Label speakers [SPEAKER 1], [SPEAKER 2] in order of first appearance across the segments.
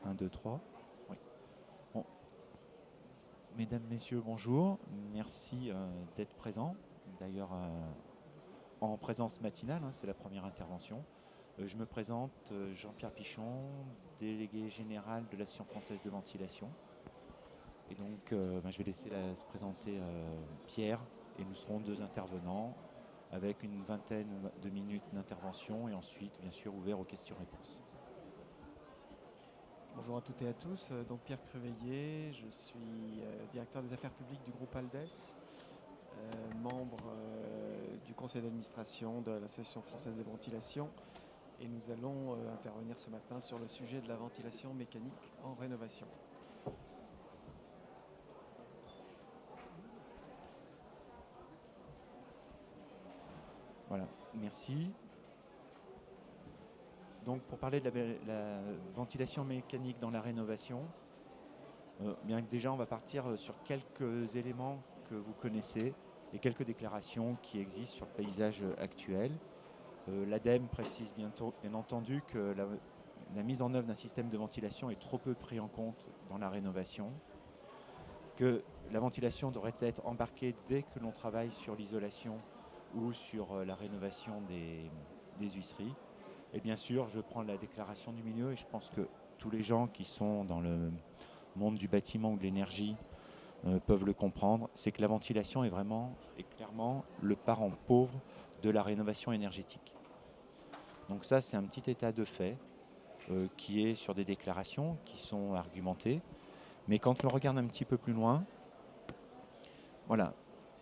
[SPEAKER 1] 1, 2, 3. Oui. Bon. Mesdames, Messieurs, bonjour. Merci d'être présents. D'ailleurs, en présence matinale, c'est la première intervention. Je me présente, Jean-Pierre Pichon, délégué général de l'Association française de ventilation. Et donc, je vais laisser se présenter Pierre, et nous serons deux intervenants avec une vingtaine de minutes d'intervention et ensuite, bien sûr, ouvert aux questions-réponses.
[SPEAKER 2] Bonjour à toutes et à tous, donc Pierre Creveillet, je suis directeur des affaires publiques du groupe Aldès, membre du conseil d'administration de l'Association française de ventilation, et nous allons intervenir ce matin sur le sujet de la ventilation mécanique en rénovation.
[SPEAKER 1] Voilà, merci. Donc pour parler de la ventilation mécanique dans la rénovation, bien que déjà on va partir sur quelques éléments que vous connaissez et quelques déclarations qui existent sur le paysage actuel. L'ADEME précise bien entendu que la mise en œuvre d'un système de ventilation est trop peu pris en compte dans la rénovation, que la ventilation devrait être embarquée dès que l'on travaille sur l'isolation ou sur la rénovation des huisseries. Et bien sûr, je prends la déclaration du milieu et je pense que tous les gens qui sont dans le monde du bâtiment ou de l'énergie peuvent le comprendre, c'est que la ventilation est vraiment et clairement le parent pauvre de la rénovation énergétique. Donc ça, c'est un petit état de fait qui est sur des déclarations qui sont argumentées. Mais quand on regarde un petit peu plus loin, voilà,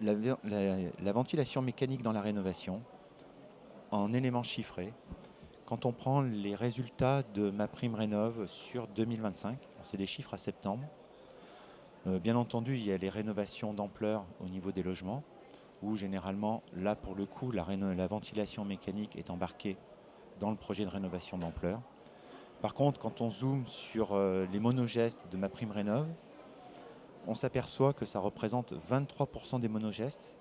[SPEAKER 1] la ventilation mécanique dans la rénovation, en éléments chiffrés, quand on prend les résultats de MaPrimeRénov' sur 2025, c'est des chiffres à septembre, bien entendu, il y a les rénovations d'ampleur au niveau des logements, où généralement, là pour le coup, la ventilation mécanique est embarquée dans le projet de rénovation d'ampleur. Par contre, quand on zoome sur les monogestes de MaPrimeRénov', on s'aperçoit que ça représente 23% des monogestes,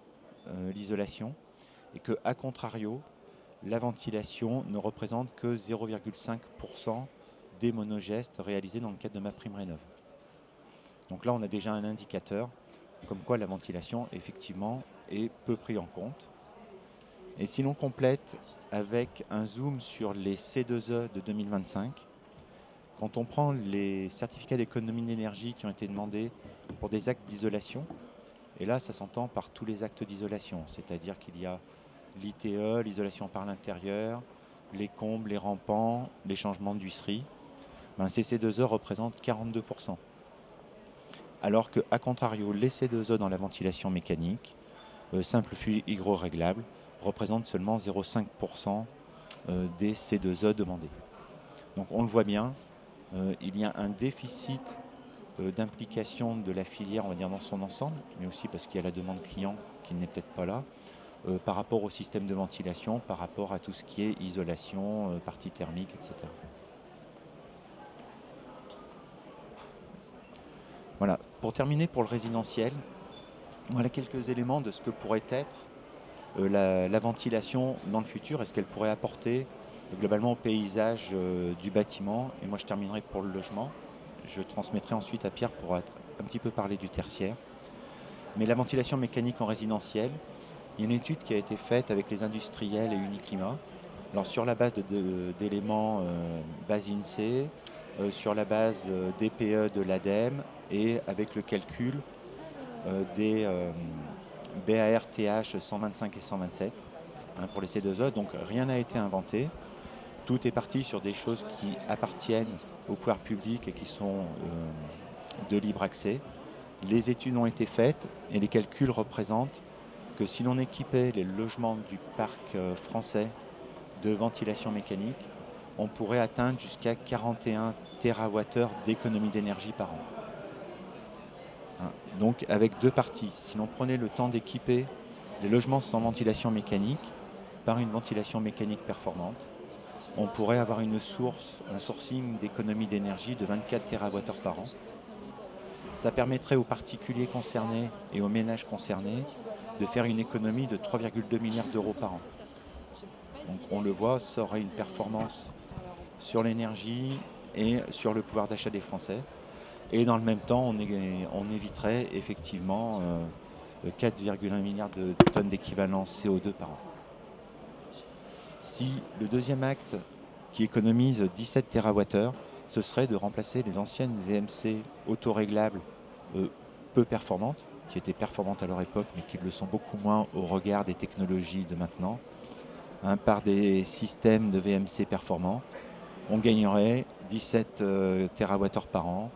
[SPEAKER 1] l'isolation, et que, à contrario, la ventilation ne représente que 0,5% des monogestes réalisés dans le cadre de MaPrimeRénov'. Donc là, on a déjà un indicateur comme quoi la ventilation, effectivement, est peu prise en compte. Et si l'on complète avec un zoom sur les C2E de 2025, quand on prend les certificats d'économie d'énergie qui ont été demandés pour des actes d'isolation, et là, ça s'entend par tous les actes d'isolation, c'est-à-dire qu'il y a l'ITE, l'isolation par l'intérieur, les combles, les rampants, les changements d'huisserie, ces C2E représentent 42%. Alors qu'à contrario, les C2E dans la ventilation mécanique, simple flux hygroréglable, représentent seulement 0,5% des C2E demandés. Donc on le voit bien, il y a un déficit d'implication de la filière, on va dire, dans son ensemble, mais aussi parce qu'il y a la demande client qui n'est peut-être pas là, par rapport au système de ventilation, par rapport à tout ce qui est isolation, partie thermique, etc. Voilà. Pour terminer, pour le résidentiel, voilà quelques éléments de ce que pourrait être la ventilation dans le futur et ce qu'elle pourrait apporter globalement au paysage du bâtiment. Et moi, je terminerai pour le logement. Je transmettrai ensuite à Pierre pour un petit peu parler du tertiaire. Mais la ventilation mécanique en résidentiel, il y a une étude qui a été faite avec les industriels et Uniclimat. Alors sur la base d'éléments base INSEE, sur la base DPE de l'ADEME et avec le calcul des BARTH 125 et 127 pour les C2E. Donc rien n'a été inventé. Tout est parti sur des choses qui appartiennent au pouvoir public et qui sont de libre accès. Les études ont été faites et les calculs représentent que si l'on équipait les logements du parc français de ventilation mécanique, on pourrait atteindre jusqu'à 41 TWh d'économie d'énergie par an. Donc avec deux parties. Si l'on prenait le temps d'équiper les logements sans ventilation mécanique par une ventilation mécanique performante, on pourrait avoir un sourcing d'économie d'énergie de 24 TWh par an. Ça permettrait aux particuliers concernés et aux ménages concernés de faire une économie de 3,2 milliards d'euros par an. Donc on le voit, ça aurait une performance sur l'énergie, et sur le pouvoir d'achat des Français. Et dans le même temps, on éviterait effectivement 4,1 milliards de tonnes d'équivalent CO2 par an. Si le deuxième acte, qui économise 17 TWh, ce serait de remplacer les anciennes VMC autoréglables peu performantes, qui étaient performantes à leur époque, mais qui le sont beaucoup moins au regard des technologies de maintenant, par des systèmes de VMC performants. On gagnerait 17 TWh par an,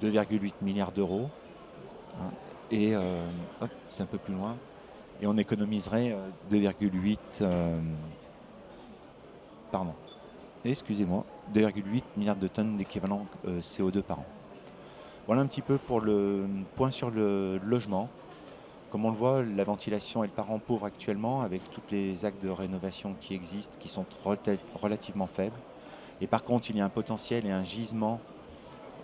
[SPEAKER 1] 2,8 milliards d'euros. Et c'est un peu plus loin. Et on économiserait 2,8 milliards de tonnes d'équivalent CO2 par an. Voilà un petit peu pour le point sur le logement. Comme on le voit, la ventilation est le parent pauvre actuellement, avec tous les actes de rénovation qui existent, qui sont relativement faibles. Et par contre, il y a un potentiel et un gisement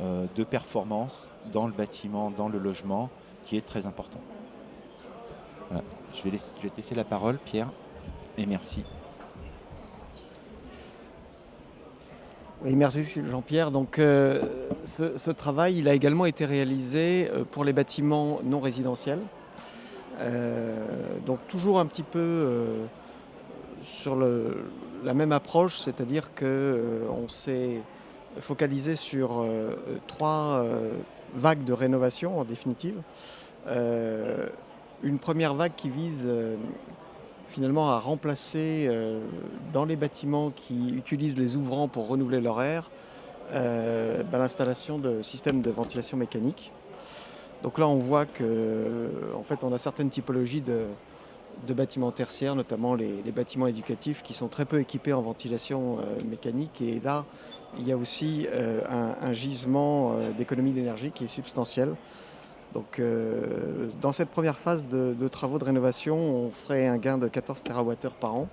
[SPEAKER 1] de performance dans le bâtiment, dans le logement, qui est très important. Voilà. Je vais te laisser la parole, Pierre, et merci.
[SPEAKER 2] Oui, merci Jean-Pierre. Donc, ce travail, il a également été réalisé pour les bâtiments non résidentiels. Donc toujours un petit peu sur la même approche, c'est-à-dire qu'on s'est focalisé sur 3 vagues de rénovation en définitive. Une première vague qui vise finalement à remplacer dans les bâtiments qui utilisent les ouvrants pour renouveler leur air l'installation de systèmes de ventilation mécanique. Donc là on voit qu'en fait on a certaines typologies de bâtiments tertiaires, notamment les bâtiments éducatifs qui sont très peu équipés en ventilation mécanique, et là il y a aussi un gisement d'économie d'énergie qui est substantiel. Donc dans cette première phase de travaux de rénovation, on ferait un gain de 14 TWh par an.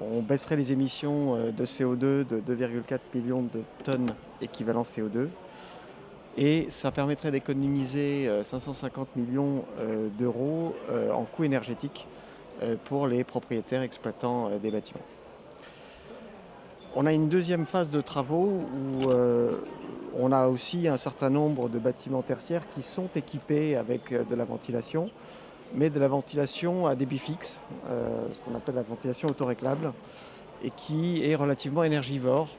[SPEAKER 2] On baisserait les émissions de CO2 de 2,4 millions de tonnes équivalent CO2. Et ça permettrait d'économiser 550 millions d'euros en coûts énergétiques pour les propriétaires exploitants des bâtiments. On a une deuxième phase de travaux où on a aussi un certain nombre de bâtiments tertiaires qui sont équipés avec de la ventilation, mais de la ventilation à débit fixe, ce qu'on appelle la ventilation autoréglable, et qui est relativement énergivore.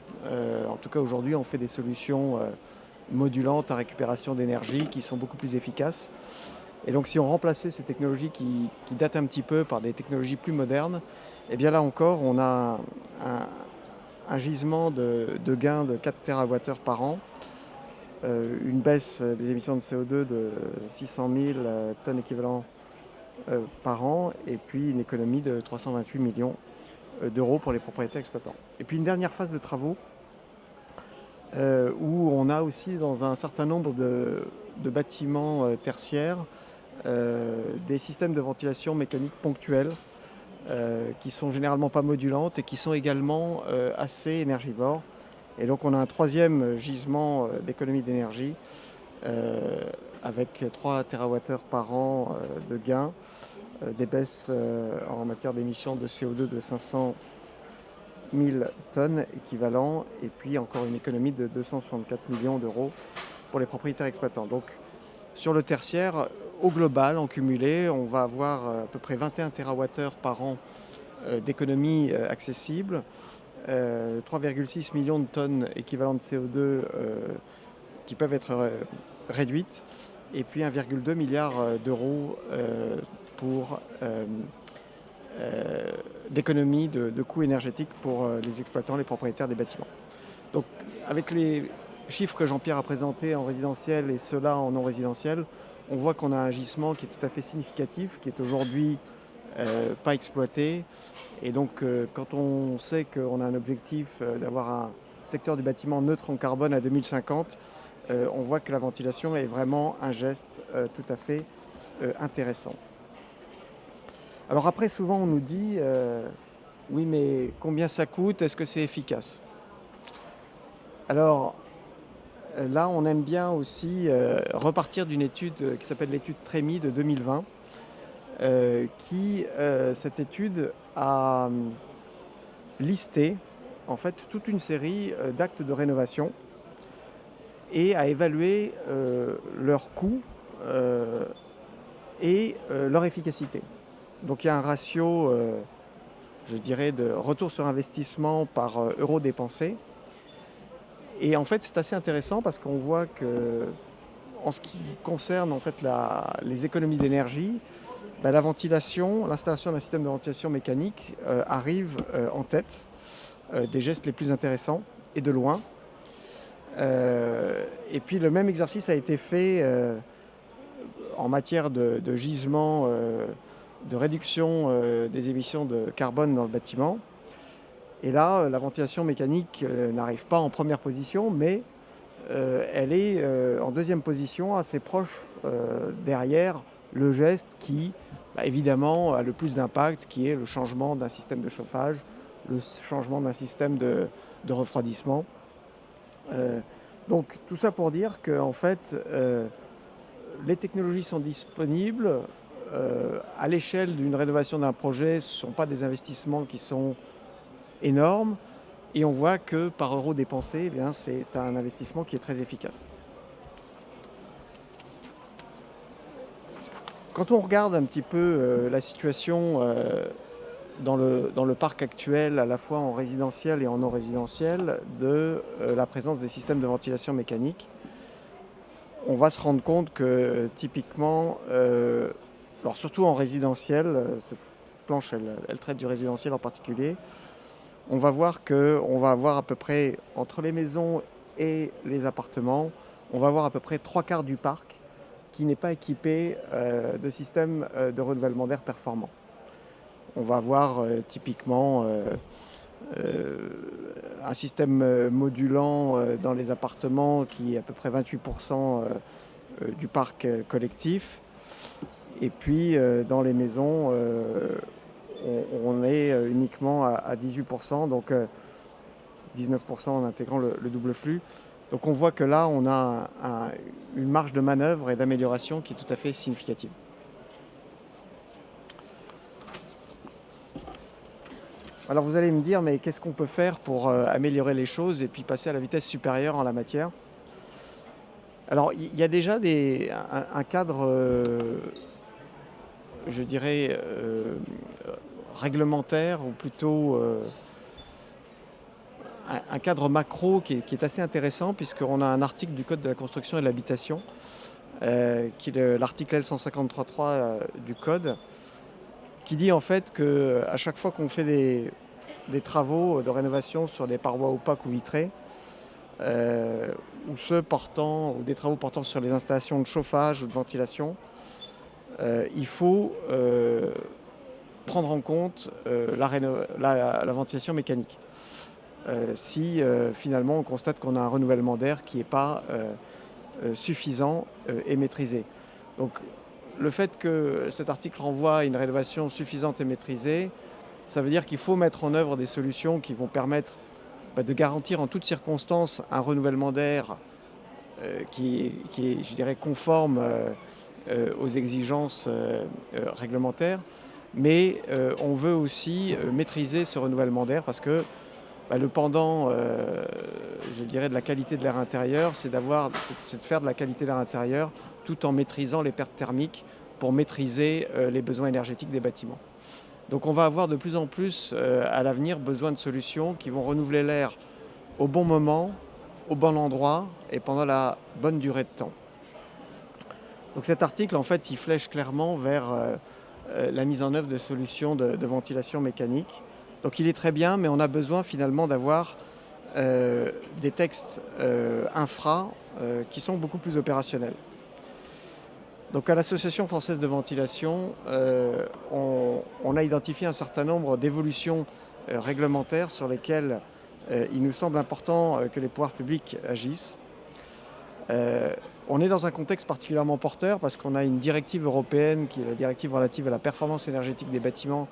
[SPEAKER 2] En tout cas aujourd'hui on fait des solutions modulantes à récupération d'énergie qui sont beaucoup plus efficaces. Et donc si on remplaçait ces technologies qui datent un petit peu par des technologies plus modernes, et bien là encore on a un gisement de gains de 4 TWh par an, une baisse des émissions de CO2 de 600 000 tonnes équivalent par an, et puis une économie de 328 millions d'euros pour les propriétaires exploitants. Et puis une dernière phase de travaux où on a aussi dans un certain nombre de bâtiments tertiaires des systèmes de ventilation mécanique ponctuels qui sont généralement pas modulantes et qui sont également assez énergivores. Et donc on a un troisième gisement d'économie d'énergie avec 3 TWh par an de gains, des baisses en matière d'émissions de CO2 de 500 000 tonnes équivalent, et puis encore une économie de 264 millions d'euros pour les propriétaires exploitants. Donc sur le tertiaire, au global, en cumulé, on va avoir à peu près 21 TWh par an d'économies accessibles, 3,6 millions de tonnes équivalent de CO2 qui peuvent être réduites, et puis 1,2 milliard d'euros pour d'économies de coûts énergétiques pour les exploitants, les propriétaires des bâtiments. Donc avec les chiffres que Jean-Pierre a présentés en résidentiel et ceux-là en non résidentiel, on voit qu'on a un gisement qui est tout à fait significatif, qui est aujourd'hui pas exploité. Et donc quand on sait qu'on a un objectif d'avoir un secteur du bâtiment neutre en carbone à 2050, on voit que la ventilation est vraiment un geste tout à fait intéressant. Alors après, souvent on nous dit oui, mais combien ça coûte? Est-ce que c'est efficace? Alors là, on aime bien aussi repartir d'une étude qui s'appelle l'étude Trémy de 2020, cette étude a listé
[SPEAKER 3] en fait toute une série d'actes de rénovation et à évaluer leur coût et leur efficacité. Donc il y a un ratio, je dirais, de retour sur investissement par euro dépensé. Et en fait, c'est assez intéressant parce qu'on voit que, en ce qui concerne en fait les économies d'énergie, la ventilation, l'installation d'un système de ventilation mécanique arrive en tête des gestes les plus intéressants et de loin. Et puis le même exercice a été fait en matière de gisement, de réduction des émissions de carbone dans le bâtiment. Et là, la ventilation mécanique n'arrive pas en première position, mais elle est en deuxième position, assez proche derrière le geste qui, évidemment, a le plus d'impact, qui est le changement d'un système de chauffage, le changement d'un système de refroidissement. Donc tout ça pour dire que en fait, les technologies sont disponibles. À l'échelle d'une rénovation d'un projet, ce ne sont pas des investissements qui sont énormes. Et on voit que par euro dépensé, eh bien, c'est un investissement qui est très efficace. Quand on regarde un petit peu la situation dans le parc actuel, à la fois en résidentiel et en non résidentiel, de la présence des systèmes de ventilation mécanique, on va se rendre compte que typiquement, alors surtout en résidentiel, cette planche elle traite du résidentiel en particulier, on va voir qu'on va avoir à peu près, entre les maisons et les appartements, on va avoir à peu près 3/4 du parc qui n'est pas équipé de système de renouvellement d'air performant. On va avoir typiquement un système modulant dans les appartements qui est à peu près 28% du parc collectif. Et puis dans les maisons, on est uniquement à 18%, donc 19% en intégrant le double flux. Donc on voit que là, on a une marge de manœuvre et d'amélioration qui est tout à fait significative. Alors vous allez me dire, mais qu'est-ce qu'on peut faire pour améliorer les choses et puis passer à la vitesse supérieure en la matière? Alors il y a déjà un cadre, je dirais, réglementaire, ou plutôt un cadre macro qui est assez intéressant, puisqu'on a un article du Code de la construction et de l'habitation, qui est l'article L153.3 du Code, qui dit en fait qu'à chaque fois qu'on fait des travaux de rénovation sur des parois opaques ou vitrées, ou des travaux portant sur les installations de chauffage ou de ventilation, il faut prendre en compte la ventilation mécanique. Si finalement on constate qu'on a un renouvellement d'air qui n'est pas suffisant et maîtrisé. Donc le fait que cet article renvoie à une rénovation suffisante et maîtrisée, ça veut dire qu'il faut mettre en œuvre des solutions qui vont permettre de garantir en toutes circonstances un renouvellement d'air qui est, je dirais, conforme aux exigences réglementaires. Mais on veut aussi maîtriser ce renouvellement d'air parce que le pendant, je dirais, de la qualité de l'air intérieur, c'est de faire de la qualité de l'air intérieur tout en maîtrisant les pertes thermiques pour maîtriser les besoins énergétiques des bâtiments. Donc on va avoir de plus en plus à l'avenir besoin de solutions qui vont renouveler l'air au bon moment, au bon endroit et pendant la bonne durée de temps. Donc cet article, en fait, il flèche clairement vers la mise en œuvre de solutions de ventilation mécanique. Donc il est très bien, mais on a besoin finalement d'avoir des textes infra qui sont beaucoup plus opérationnels. Donc à l'Association française de ventilation, on a identifié un certain nombre d'évolutions réglementaires sur lesquelles il nous semble important que les pouvoirs publics agissent. On est dans un contexte particulièrement porteur parce qu'on a une directive européenne qui est la directive relative à la performance énergétique des bâtiments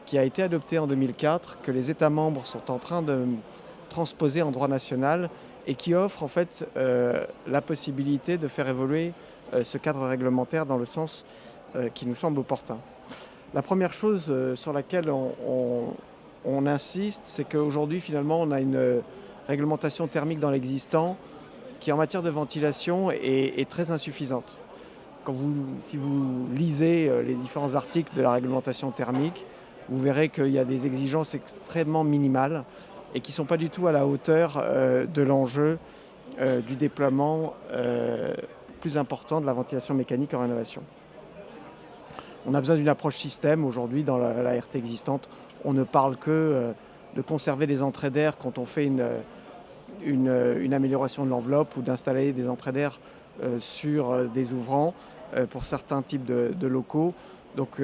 [SPEAKER 3] qui a été adoptée en 2004, que les États membres sont en train de transposer en droit national et qui offre en fait la possibilité de faire évoluer ce cadre réglementaire dans le sens qui nous semble opportun. La première chose sur laquelle on insiste, c'est qu'aujourd'hui, finalement, on a une réglementation thermique dans l'existant qui, en matière de ventilation, est très insuffisante. Si vous lisez les différents articles de la réglementation thermique, vous verrez qu'il y a des exigences extrêmement minimales et qui ne sont pas du tout à la hauteur de l'enjeu du déploiement plus important de la ventilation mécanique en rénovation. On a besoin d'une approche système. Aujourd'hui, dans la RT existante, on ne parle que de conserver des entrées d'air quand on fait une amélioration de l'enveloppe ou d'installer des entrées d'air sur des ouvrants pour certains types de locaux. Donc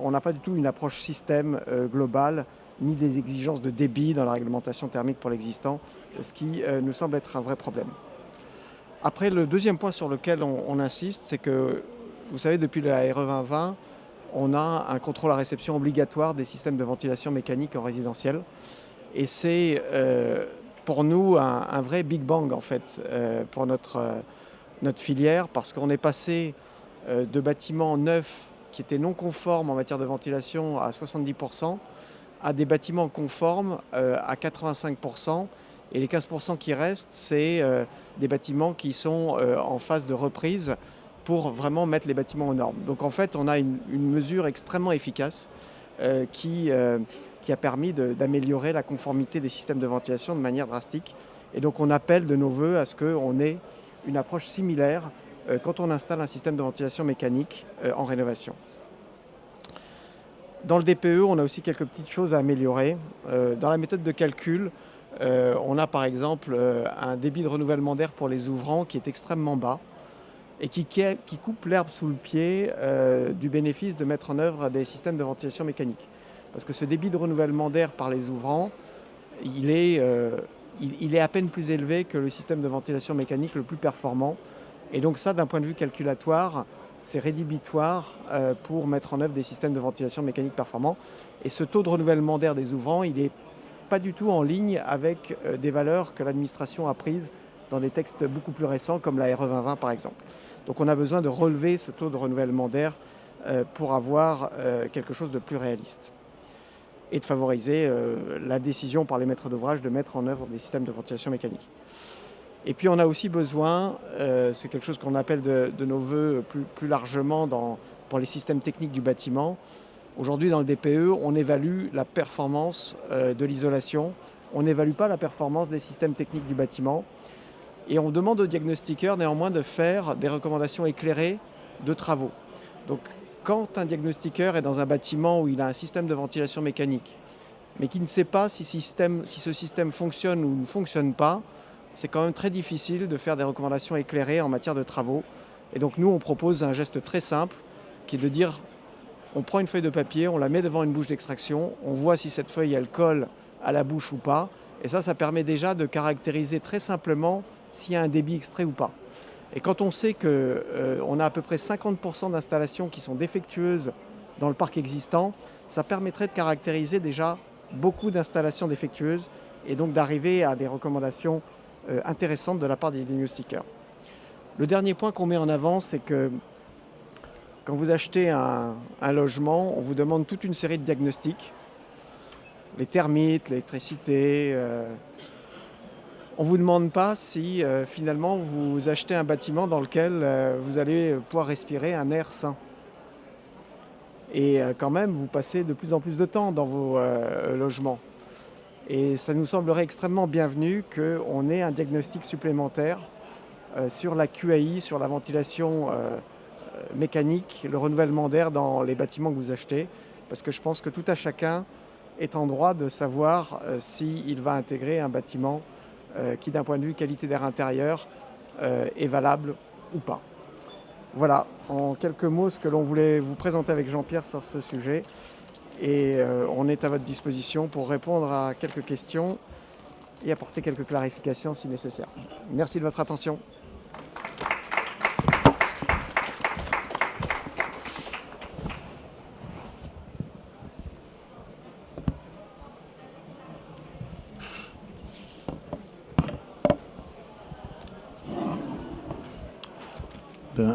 [SPEAKER 3] on n'a pas du tout une approche système globale, ni des exigences de débit dans la réglementation thermique pour l'existant, ce qui nous semble être un vrai problème. Après, le deuxième point sur lequel on insiste, c'est que, vous savez, depuis la RE 2020, on a un contrôle à réception obligatoire des systèmes de ventilation mécanique en résidentiel. Et c'est pour nous un vrai big bang, en fait, pour notre filière, parce qu'on est passé de bâtiments neufs qui étaient non conformes en matière de ventilation à 70%, à des bâtiments conformes à 85%. Et les 15% qui restent, c'est des bâtiments qui sont en phase de reprise pour vraiment mettre les bâtiments aux normes. Donc en fait, on a une mesure extrêmement efficace qui a permis d'améliorer la conformité des systèmes de ventilation de manière drastique. Et donc on appelle de nos voeux à ce qu'on ait une approche similaire quand on installe un système de ventilation mécanique en rénovation. Dans le DPE, on a aussi quelques petites choses à améliorer. Dans la méthode de calcul, on a par exemple un débit de renouvellement d'air pour les ouvrants qui est extrêmement bas et qui coupe l'herbe sous le pied du bénéfice de mettre en œuvre des systèmes de ventilation mécanique. Parce que ce débit de renouvellement d'air par les ouvrants, il est à peine plus élevé que le système de ventilation mécanique le plus performant. Et donc ça, d'un point de vue calculatoire, c'est rédhibitoire pour mettre en œuvre des systèmes de ventilation mécanique performants. Et ce taux de renouvellement d'air des ouvrants, il n'est pas du tout en ligne avec des valeurs que l'administration a prises dans des textes beaucoup plus récents, comme la RE 2020 par exemple. Donc on a besoin de relever ce taux de renouvellement d'air pour avoir quelque chose de plus réaliste et de favoriser la décision par les maîtres d'ouvrage de mettre en œuvre des systèmes de ventilation mécanique. Et puis on a aussi besoin, c'est quelque chose qu'on appelle de nos voeux plus largement pour les systèmes techniques du bâtiment. Aujourd'hui dans le DPE, on évalue la performance de l'isolation, on n'évalue pas la performance des systèmes techniques du bâtiment. Et on demande aux diagnostiqueurs néanmoins de faire des recommandations éclairées de travaux. Donc quand un diagnostiqueur est dans un bâtiment où il a un système de ventilation mécanique, mais qui ne sait pas si ce système fonctionne ou ne fonctionne pas, c'est quand même très difficile de faire des recommandations éclairées en matière de travaux. Et donc nous, on propose un geste très simple, qui est de dire, on prend une feuille de papier, on la met devant une bouche d'extraction, on voit si cette feuille, elle colle à la bouche ou pas. Et ça permet déjà de caractériser très simplement s'il y a un débit extrait ou pas. Et quand on sait qu'on a à peu près 50% d'installations qui sont défectueuses dans le parc existant, ça permettrait de caractériser déjà beaucoup d'installations défectueuses et donc d'arriver à des recommandations intéressantes de la part des diagnostiqueurs. Le dernier point qu'on met en avant, c'est que quand vous achetez un logement, on vous demande toute une série de diagnostics, les termites, l'électricité. On ne vous demande pas si finalement vous achetez un bâtiment dans lequel vous allez pouvoir respirer un air sain. Et quand même, vous passez de plus en plus de temps dans vos logements. Et ça nous semblerait extrêmement bienvenu qu'on ait un diagnostic supplémentaire sur la QAI, sur la ventilation mécanique, le renouvellement d'air dans les bâtiments que vous achetez. Parce que je pense que tout à chacun est en droit de savoir s'il va intégrer un bâtiment qui, d'un point de vue qualité d'air intérieur, est valable ou pas. Voilà, en quelques mots, ce que l'on voulait vous présenter avec Jean-Pierre sur ce sujet. Et on est à votre disposition pour répondre à quelques questions et apporter quelques clarifications si nécessaire. Merci de votre attention.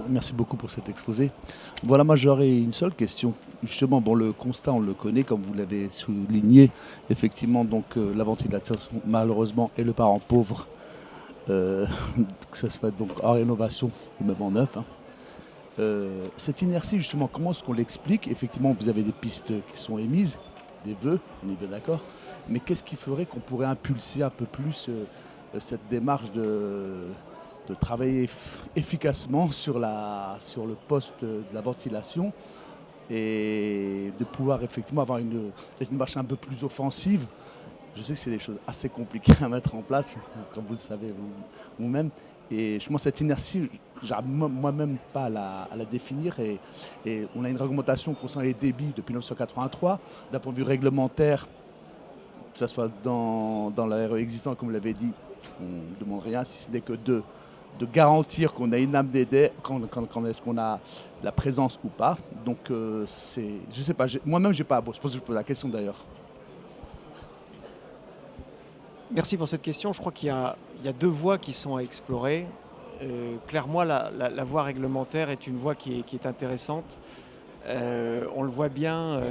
[SPEAKER 4] Merci beaucoup pour cet exposé. Voilà, moi j'aurais une seule question. Justement, bon, le constat, on le connaît, comme vous l'avez souligné. Effectivement, donc la ventilation, malheureusement, est le parent pauvre, que ce soit donc en rénovation ou même en neuf. Hein. Cette inertie, justement, comment est-ce qu'on l'explique? Effectivement, vous avez des pistes qui sont émises, des vœux, on est bien d'accord. Mais qu'est-ce qui ferait qu'on pourrait impulser un peu plus cette démarche de travailler efficacement sur le poste de la ventilation et de pouvoir effectivement avoir une marche un peu plus offensive. Je sais que c'est des choses assez compliquées à mettre en place, comme vous le savez vous-même. Et je pense cette inertie, j'arrive moi-même pas à la définir. Et on a une réglementation concernant les débits depuis 1983. D'un point de vue réglementaire, que ce soit dans la RE existante, comme vous l'avez dit, on ne demande rien, si ce n'est que de garantir qu'on a une âme d'aider, qu'on a la présence ou pas. Donc, je sais pas, moi-même, j'ai pas. Bon, je pense que je pose la question d'ailleurs.
[SPEAKER 2] Merci pour cette question. Je crois qu'il y a deux voies qui sont à explorer. Clairement, la voie réglementaire est une voie qui est intéressante. On le voit bien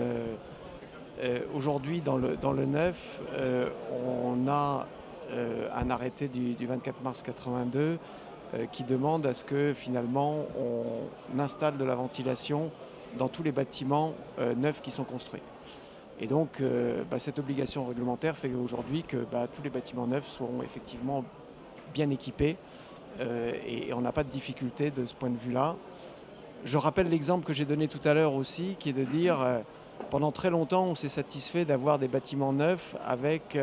[SPEAKER 2] aujourd'hui dans le neuf. On a un arrêté du 24 mars 82 qui demande à ce que finalement on installe de la ventilation dans tous les bâtiments neufs qui sont construits. Et donc cette obligation réglementaire fait aujourd'hui que tous les bâtiments neufs seront effectivement bien équipés et on n'a pas de difficulté de ce point de vue-là. Je rappelle l'exemple que j'ai donné tout à l'heure aussi, qui est de dire pendant très longtemps on s'est satisfait d'avoir des bâtiments neufs avec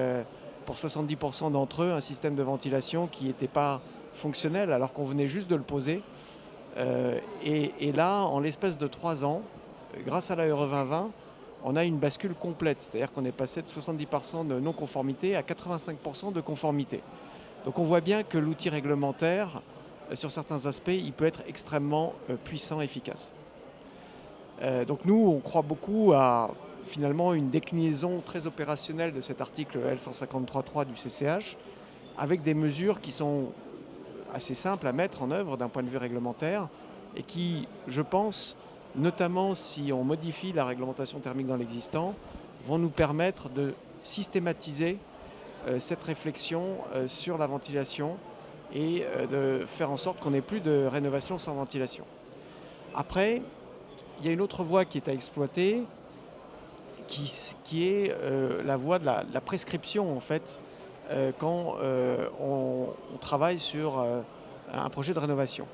[SPEAKER 2] pour 70% d'entre eux un système de ventilation qui n'était pas fonctionnel alors qu'on venait juste de le poser. Et là, en l'espace de 3 ans, grâce à la RE 2020, on a une bascule complète. C'est-à-dire qu'on est passé de 70% de non-conformité à 85% de conformité. Donc on voit bien que l'outil réglementaire, sur certains aspects, il peut être extrêmement puissant et efficace. Donc nous, on croit beaucoup à finalement une déclinaison très opérationnelle de cet article L153.3 du CCH, avec des mesures qui sont assez simples à mettre en œuvre d'un point de vue réglementaire et qui, je pense, notamment si on modifie la réglementation thermique dans l'existant, vont nous permettre de systématiser cette réflexion sur la ventilation et de faire en sorte qu'on n'ait plus de rénovation sans ventilation. Après, il y a une autre voie qui est à exploiter, qui est la voie de la prescription en fait, quand on travaille sur un projet de rénovation.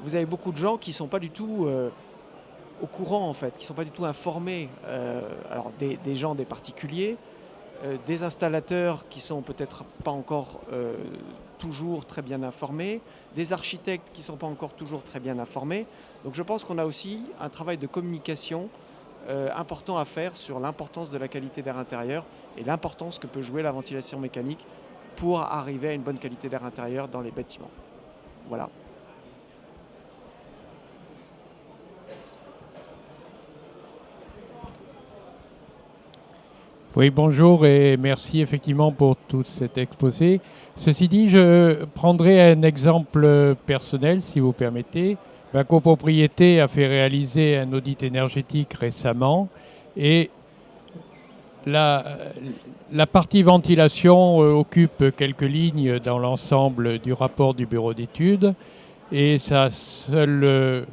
[SPEAKER 2] Vous avez beaucoup de gens qui ne sont pas du tout au courant en fait, qui ne sont pas du tout informés, alors des gens, des particuliers, des installateurs qui ne sont peut-être pas encore toujours très bien informés, des architectes qui ne sont pas encore toujours très bien informés. Donc je pense qu'on a aussi un travail de communication important à faire sur l'importance de la qualité d'air intérieur et l'importance que peut jouer la ventilation mécanique pour arriver à une bonne qualité d'air intérieur dans les bâtiments. Voilà.
[SPEAKER 5] Oui, bonjour et merci effectivement pour tout cet exposé. Ceci dit, je prendrai un exemple personnel, si vous permettez. Ma copropriété a fait réaliser un audit énergétique récemment et la partie ventilation occupe quelques lignes dans l'ensemble du rapport du bureau d'études. Et sa seule,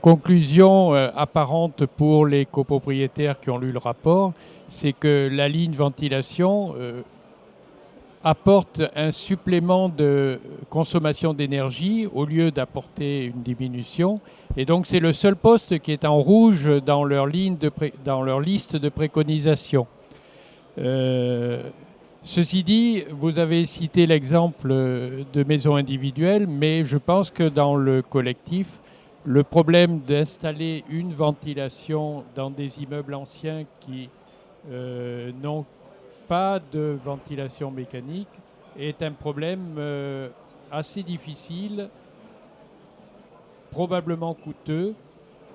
[SPEAKER 5] conclusion apparente pour les copropriétaires qui ont lu le rapport, c'est que la ligne ventilation apporte un supplément de consommation d'énergie au lieu d'apporter une diminution. Et donc c'est le seul poste qui est en rouge dans leur liste de préconisation. Ceci dit, vous avez cité l'exemple de maisons individuelles, mais je pense que dans le collectif, le problème d'installer une ventilation dans des immeubles anciens qui n'ont pas de ventilation mécanique est un problème assez difficile, probablement coûteux,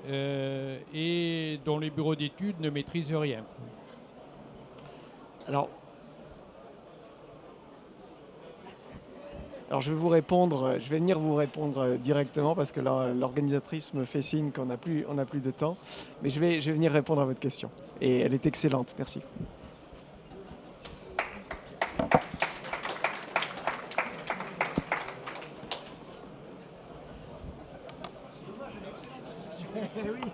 [SPEAKER 5] et dont les bureaux d'études ne maîtrisent rien.
[SPEAKER 3] Alors je vais venir vous répondre directement parce que l'organisatrice me fait signe qu'on n'a plus de temps. Mais je vais venir répondre à votre question. Et elle est excellente. Merci. Oui.